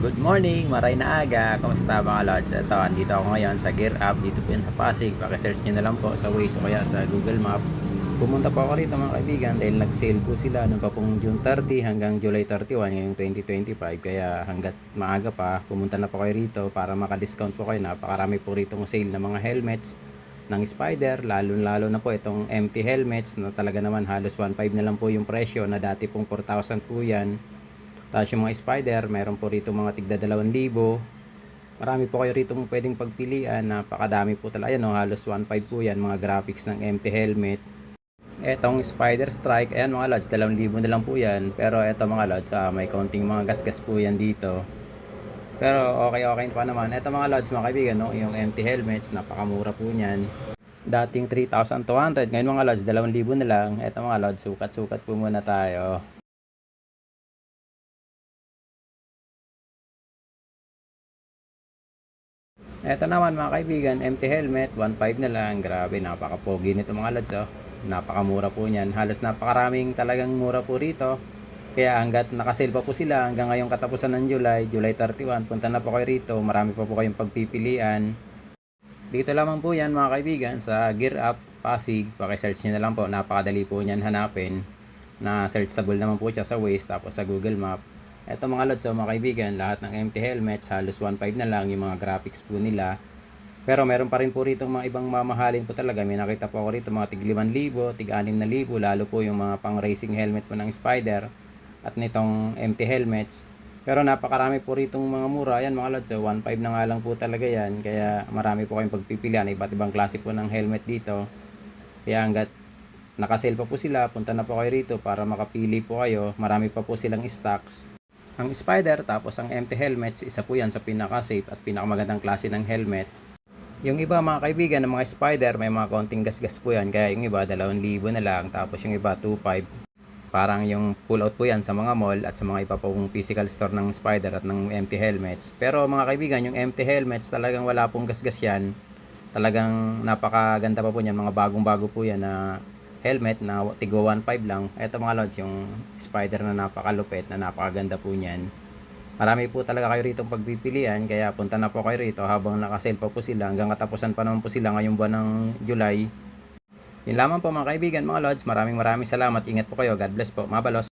Good morning, maray na aga. Kamusta mga lods? Ito, andito ako ngayon sa Gear Up. Dito po yan sa Pasig. Pakisearch nyo na lang po sa Waze o kaya sa Google Map. Pumunta po ako rito mga kaibigan dahil nag-sale po sila noong pa pong June 30 hanggang July 31 ngayong 2025. Kaya hanggat maaga pa, pumunta na po kayo rito para maka-discount po kayo. Napakarami po rito ng sale ng mga helmets ng Spider, lalo na po itong empty helmets na talaga naman halos 1.5 na lang po yung presyo na dati pong 4,000 po yan. Tapos yung mga Spider, meron po rito mga tigda 2,000. Marami po kayo rito pwedeng pagpilian. Napakadami po talaga. Ayan, halos 1.5 po yan. Mga graphics ng empty helmet. Etong Spider Strike, ayan mga lods, 2,000 na lang po yan. Pero eto mga lods, may konting mga gasgas po yan dito. Pero okay pa naman. Eto mga lods, mga kaibigan, no? Yung empty helmets, napakamura po niyan. Dating 3,200. Ngayon mga lods, 2,000 na lang. Eto mga lods, sukat po muna tayo. Eto naman mga kaibigan, empty helmet, 1.5 na lang. Grabe, napaka-pogi nito mga lods, oh. Napakamura po niyan. Halos napakaraming talagang mura po rito. Kaya hanggat nakasale pa po sila hanggang ngayong katapusan ng July 31, punta na po kayo rito. Marami pa po kayong pagpipilian. Dito lamang po yan mga kaibigan sa Gear Up Pasig. Paki-search nyo na lang po. Napakadali po niyan hanapin. Na searchable naman po siya sa Waze tapos sa Google Map. Eto mga lods, mga kaibigan, lahat ng empty helmets halos 1.5 na lang yung mga graphics po nila. Pero meron pa rin po rito mga ibang mamahalin po talaga. May nakita po ako rito mga tig 5,000, tig 6,000, lalo po yung mga pang racing helmet po ng Spider at nitong empty helmets. Pero napakarami po rito mga mura. Yan mga lods, 1.5 na nga lang po talaga yan. Kaya marami po kayong pagpipilian. Iba't ibang klase po ng helmet dito. Kaya hanggat nakasale pa po sila, punta na po kayo rito para makapili po kayo. Marami pa po silang stocks. Ang Spider tapos ang empty helmets, isa po yan sa pinaka-safe at pinakamagandang klase ng helmet. Yung iba mga kaibigan ng mga Spider, may mga konting gasgas po yan. Kaya yung iba 2,000 na lang, tapos yung iba 2.5. Parang yung pull out po yan sa mga mall at sa mga iba pong physical store ng Spider at ng empty helmets. Pero mga kaibigan, yung empty helmets talagang wala pong gasgas yan. Talagang napakaganda pa po yan. Mga bagong-bago po yan na helmet na tigo 1.5 lang. Ito mga lods, yung Spider na napakalupit, na napakaganda po niyan. Marami po talaga kayo rito pagpipilian, kaya punta na po kayo rito habang nakasale pa po sila. Hanggang katapusan pa naman po sila ngayong buwan ng July. Yun lamang po mga kaibigan, mga lods. Maraming salamat. Ingat po kayo. God bless po. Mabalos.